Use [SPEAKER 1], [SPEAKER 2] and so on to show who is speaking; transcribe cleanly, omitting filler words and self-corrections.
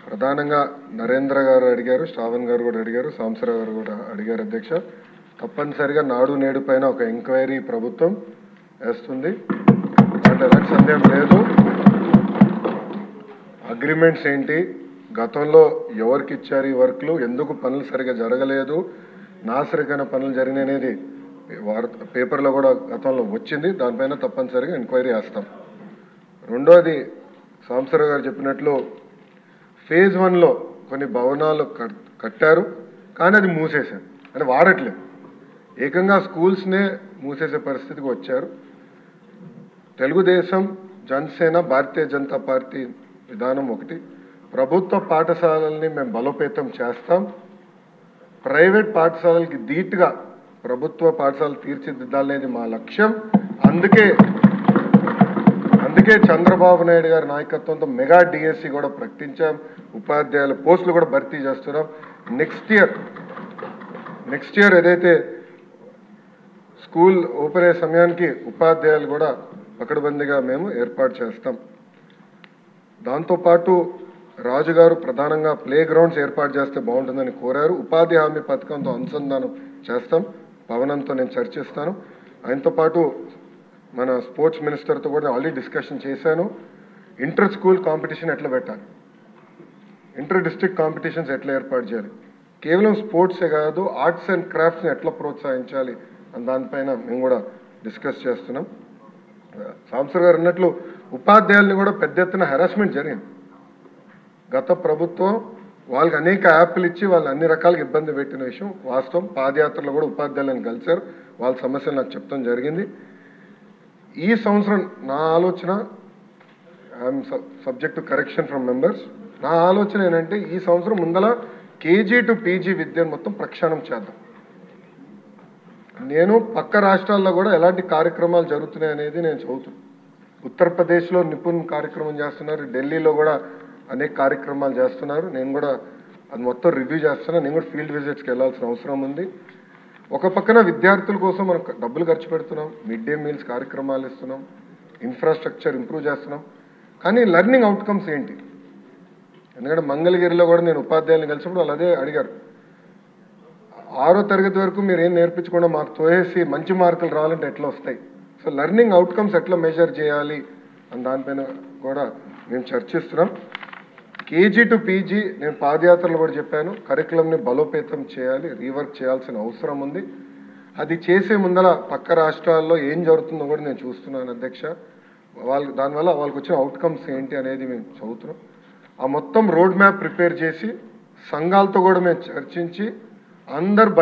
[SPEAKER 1] ప్రధానంగా నరేంద్ర గారు అడిగారు, శ్రావణ్ గారు కూడా అడిగారు, సాంబశివరావు గారు కూడా అడిగారు అధ్యక్ష. తప్పనిసరిగా నాడు నేడు పైన ఒక ఎంక్వైరీ ప్రభుత్వం వేస్తుంది, అంటే ఎలాంటి సందేహం లేదు. అగ్రిమెంట్స్ ఏంటి, గతంలో ఎవరికి ఇచ్చారు ఈ వర్క్లు, ఎందుకు పనులు సరిగా జరగలేదు, నాసరికైన పనులు జరిగిననేది పేపర్లో కూడా గతంలో వచ్చింది. దానిపైన తప్పనిసరిగా ఎంక్వైరీ వేస్తాం. రెండోది సాంబశివరావు గారు చెప్పినట్లు ఫేజ్ 1లో కొన్ని భవనాలు కట్టారు, కానీ అది మూసేశారు, అని వాడట్లేదు. ఏకంగా స్కూల్స్నే మూసేసే పరిస్థితికి వచ్చారు. తెలుగుదేశం, జనసేన, భారతీయ జనతా పార్టీ విధానం ఒకటి. ప్రభుత్వ పాఠశాలల్ని మేము బలోపేతం చేస్తాం. ప్రైవేట్ పాఠశాలలకి ధీటుగా ప్రభుత్వ పాఠశాలలు తీర్చిదిద్దాలనేది మా లక్ష్యం. అందుకే చంద్రబాబు నాయుడు గారి నాయకత్వంతో మెగా డిఎస్సి కూడా ప్రకటించాం. ఉపాధ్యాయుల పోస్టులు కూడా భర్తీ చేస్తున్నాం. నెక్స్ట్ ఇయర్ ఏదైతే స్కూల్ ఓపెన్ అయ్యే సమయానికి ఉపాధ్యాయులు కూడా పకడ్బందీగా మేము ఏర్పాటు చేస్తాం. దాంతోపాటు రాజుగారు ప్రధానంగా ప్లే గ్రౌండ్స్ ఏర్పాటు చేస్తే బాగుంటుందని కోరారు. ఉపాధి హామీ పథకంతో అనుసంధానం చేస్తాం. పవనంతో నేను చర్చిస్తాను. ఆయనతో పాటు మన స్పోర్ట్స్ మినిస్టర్తో కూడా ఆల్రెడీ డిస్కషన్ చేశాను. ఇంటర్ స్కూల్ కాంపిటీషన్ ఎట్లా పెట్టాలి, ఇంటర్ డిస్ట్రిక్ట్ కాంపిటీషన్స్ ఎట్లా ఏర్పాటు చేయాలి, కేవలం స్పోర్ట్సే కాదు ఆర్ట్స్ అండ్ క్రాఫ్ట్స్ని ఎట్లా ప్రోత్సహించాలి అని దానిపైన మేము కూడా డిస్కస్ చేస్తున్నాం. సాంబశివరావు గారు అన్నట్లు ఉపాధ్యాయుల్ని కూడా పెద్ద ఎత్తున హెరాస్మెంట్ జరిగింది. గత ప్రభుత్వం వాళ్ళకి అనేక యాప్లు ఇచ్చి వాళ్ళు అన్ని రకాలుగా ఇబ్బంది పెట్టిన విషయం వాస్తవం. పాదయాత్రలో కూడా ఉపాధ్యాయులను కలిశారు, వాళ్ళ సమస్యలు నాకు చెప్తాం జరిగింది. ఈ సంవత్సరం నా ఆలోచన, I'm subject to correction from members, నా ఆలోచన ఏంటంటే ఈ సంవత్సరం ముందల కేజీ టు పీజీ విద్యను మొత్తం ప్రక్షాళన చేద్దాం. నేను పక్క రాష్ట్రాల్లో కూడా ఎలాంటి కార్యక్రమాలు జరుగుతున్నాయి అనేది నేను చదువుతాను. ఉత్తరప్రదేశ్లో నిపుణ్ కార్యక్రమం చేస్తున్నారు, ఢిల్లీలో కూడా అనేక కార్యక్రమాలు చేస్తున్నారు. నేను కూడా అది మొత్తం రివ్యూ చేస్తున్నాను. నేను కూడా ఫీల్డ్ విజిట్స్కి వెళ్ళాల్సిన అవసరం ఉంది. ఒక పక్కన విద్యార్థుల కోసం మనం డబ్బులు ఖర్చు పెడుతున్నాం, మిడ్ డే మీల్స్ కార్యక్రమాలు ఇస్తున్నాం, ఇన్ఫ్రాస్ట్రక్చర్ ఇంప్రూవ్ చేస్తున్నాం, కానీ లెర్నింగ్ అవుట్కమ్స్ ఏంటి? ఎందుకంటే మంగళగిరిలో కూడా నేను ఉపాధ్యాయులను కలిసినప్పుడు వాళ్ళు అదే అడిగారు. 6వ తరగతి వరకు మీరు ఏం నేర్పించకుండా మాకు తోయేసి మంచి మార్కులు రావాలంటే ఎట్లా వస్తాయి? సో లెర్నింగ్ అవుట్కమ్స్ ఎట్లా మెజర్ చేయాలి అని దానిపైన కూడా మేము చర్చిస్తున్నాం. కేజీ టు పీజీ నేను పాదయాత్రలు కూడా చెప్పాను, కరికులంని బలోపేతం చేయాలి, రీవర్క్ చేయాల్సిన అవసరం ఉంది. అది చేసే ముందర పక్క రాష్ట్రాల్లో ఏం జరుగుతుందో కూడా నేను చూస్తున్నాను అధ్యక్ష. దానివల్ల వాళ్ళకి వచ్చిన అవుట్కమ్స్ ఏంటి అనేది మేము చదువుతున్నాం. ఆ మొత్తం రోడ్ మ్యాప్ ప్రిపేర్ చేసి సంఘాలతో కూడా మేము చర్చించి అందరు